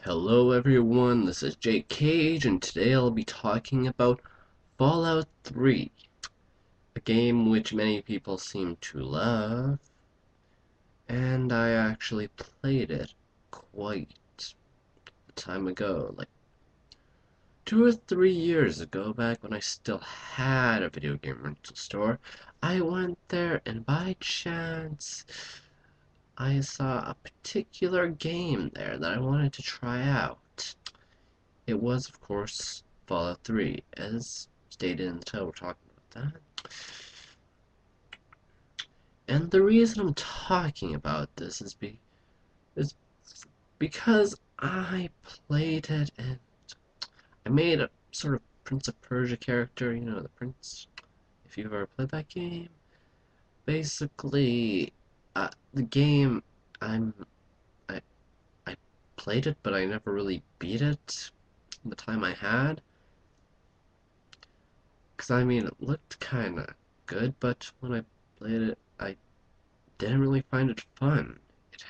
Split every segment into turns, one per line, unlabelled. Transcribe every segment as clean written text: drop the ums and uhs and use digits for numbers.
Hello everyone, this is JakeKage, and today I'll be talking about Fallout 3, a game which many people seem to love, and I actually played it quite a time ago, like 2 or 3 years ago, back when I still had a video game rental store. I went there, and by chance, I saw a particular game there that I wanted to try out. It was, of course, Fallout 3, as stated in the title. We're talking about that. And the reason I'm talking about this is because I played it and I made a sort of Prince of Persia character, you know, the prince, if you've ever played that game. Basically, the game, I'm, I, I played it, but I never really beat it in the time I had. Because, I mean, it looked kind of good, but when I played it, I didn't really find it fun. It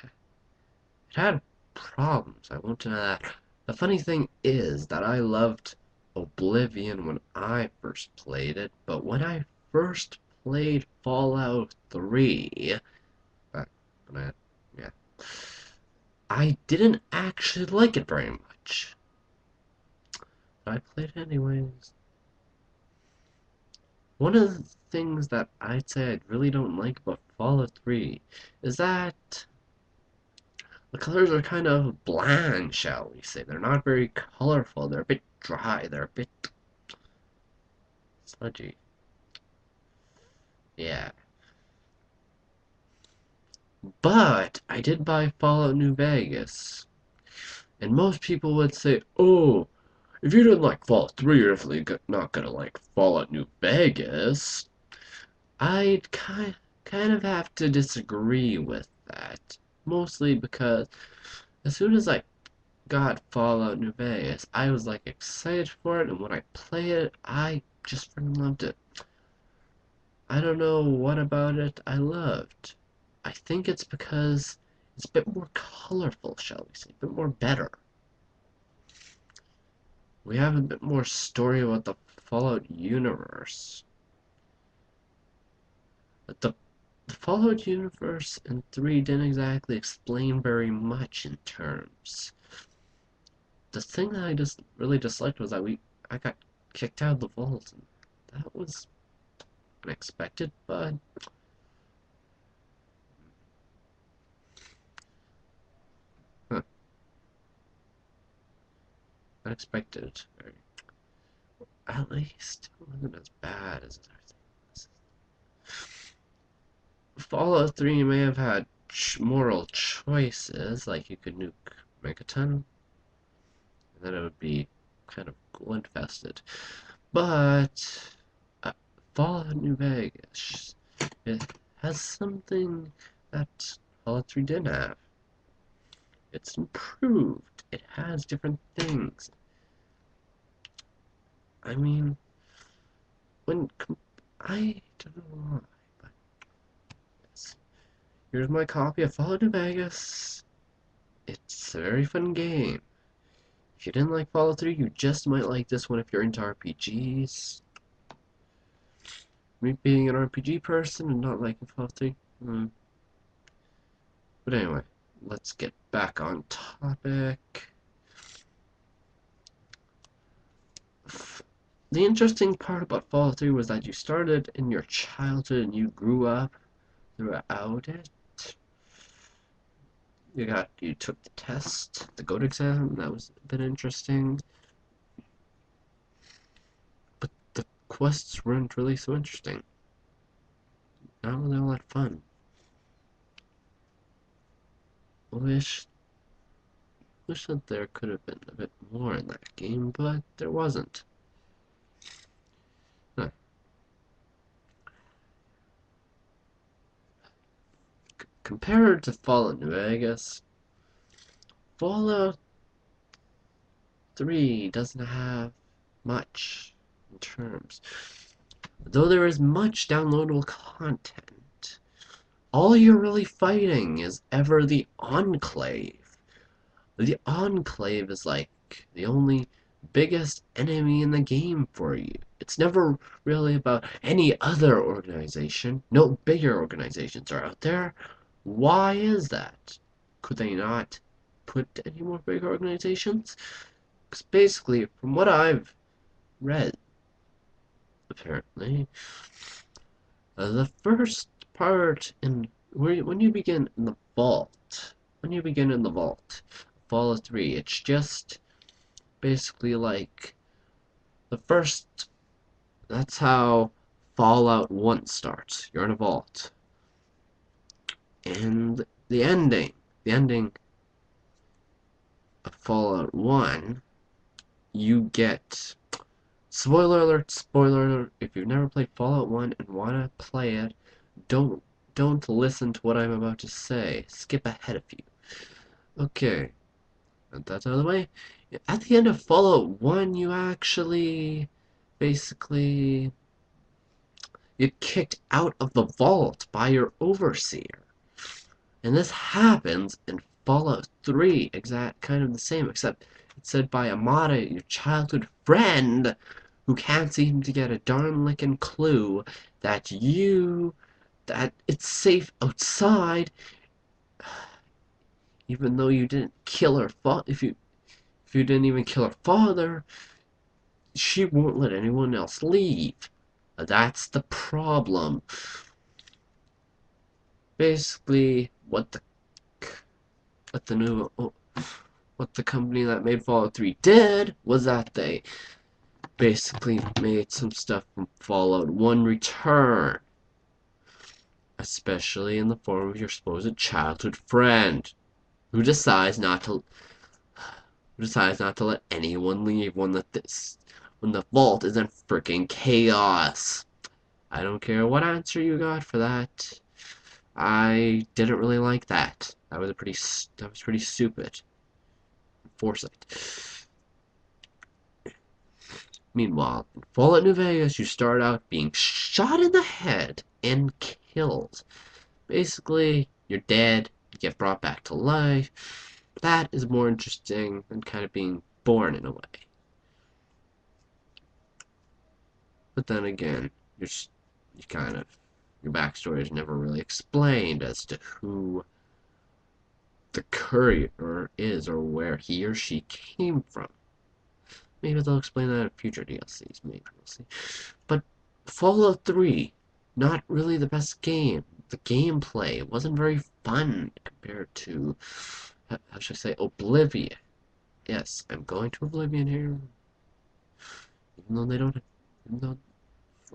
had problems, I won't deny that. The funny thing is that I loved Oblivion when I first played it, but when I first played Fallout 3, back when yeah, I didn't actually like it very much. But I played it anyways. One of the things that I'd say I really don't like about Fallout 3 is that the colors are kind of bland, shall we say. They're not very colorful. They're a bit dry. They're a bit sludgy. Yeah. But I did buy Fallout New Vegas. And most people would say, oh, if you didn't like Fallout 3, you're definitely not gonna like Fallout New Vegas. I'd kind of have to disagree with that. Mostly because as soon as I got Fallout New Vegas, I was like excited for it, and when I played it, I just freaking loved it. I don't know what about it I loved. I think it's because it's a bit more colorful, shall we say, a bit more better. We have a bit more story about the Fallout universe. But the Fallout universe in 3 didn't exactly explain very much in terms. The thing that I just really disliked was that I got kicked out of the vault, and that was unexpected, but huh, unexpected. At least it wasn't as bad as everything. Fallout 3 may have had moral choices, like you could nuke Megaton, and then it would be kind of ghoul infested. But uh, Fallout New Vegas, it has something that Fallout 3 didn't have. It's improved. It has different things. I mean, when I don't know why, but yes. Here's my copy of Fallout New Vegas. It's a very fun game. If you didn't like Fallout 3, you just might like this one if you're into RPGs. Me being an RPG person and not liking Fallout 3. But anyway, let's get back on topic. The interesting part about Fallout 3 was that you started in your childhood and you grew up throughout it. You took the test, the GOAT exam, that was a bit interesting. But the quests weren't really so interesting. Not really all that fun. Wish that there could have been a bit more in that game, but there wasn't. Huh. Compared to Fallout New Vegas, Fallout 3 doesn't have much in terms. Though there is much downloadable content, all you're really fighting is ever the Enclave. The Enclave is like the only biggest enemy in the game for you. It's never really about any other organization. No bigger organizations are out there. Why is that? Could they not put any more big organizations? Because basically, from what I've read, apparently, the first part in when you begin in the vault, Fallout 3, it's just basically like the first. That's how Fallout 1 starts. You're in a vault, and the ending of Fallout 1, you get. Spoiler alert, if you've never played Fallout 1 and want to play it, don't don't listen to what I'm about to say. Skip ahead a few. Okay, that's out of the way. At the end of Fallout 1, you actually basically get kicked out of the vault by your overseer. And this happens in Fallout 3, exact kind of the same, except it's said by Amada, your childhood friend, who can't seem to get a darn lickin' clue that it's safe outside, even though you didn't kill her if you didn't even kill her father, she won't let anyone else leave. That's the problem. Basically, what the new what the company that made Fallout 3 did was that they basically made some stuff from Fallout 1 return, especially in the form of your supposed childhood friend who decides not to let anyone leave when the vault is in freaking chaos. I don't care what answer you got for that. I didn't really like that. That was pretty stupid. Foresight. Meanwhile, in Fallout New Vegas, you start out being shot in the head and killed. Basically, you're dead, you get brought back to life. That is more interesting than kind of being born in a way. But then again, your backstory is never really explained as to who the courier is or where he or she came from. Maybe they'll explain that in future DLCs, maybe we'll see. But Fallout 3, not really the best game. The gameplay wasn't very fun compared to, how should I say, Oblivion. Yes, I'm going to Oblivion here. Even though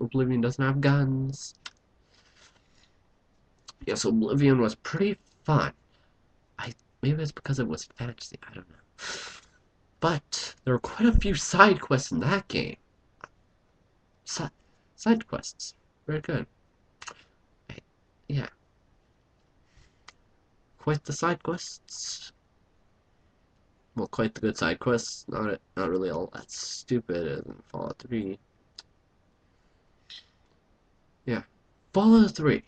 Oblivion doesn't have guns. Yes, Oblivion was pretty fun. Maybe it's because it was fantasy, I don't know. But there were quite a few side quests in that game. Side quests. Very good. Yeah. Quite the side quests. Well, quite the good side quests. Not really all that stupid in Fallout 3. Yeah. Fallout 3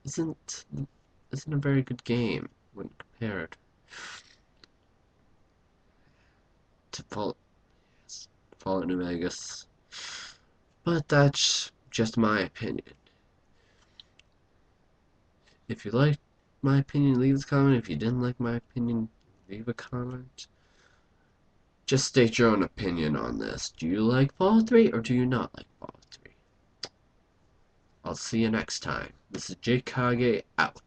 isn't a very good game when compared to Fallout New Vegas. But that's just my opinion. If you liked my opinion, leave a comment. If you didn't like my opinion, leave a comment. Just state your own opinion on this. Do you like Fallout 3 or do you not like Fallout 3? I'll see you next time. This is JakeKage out.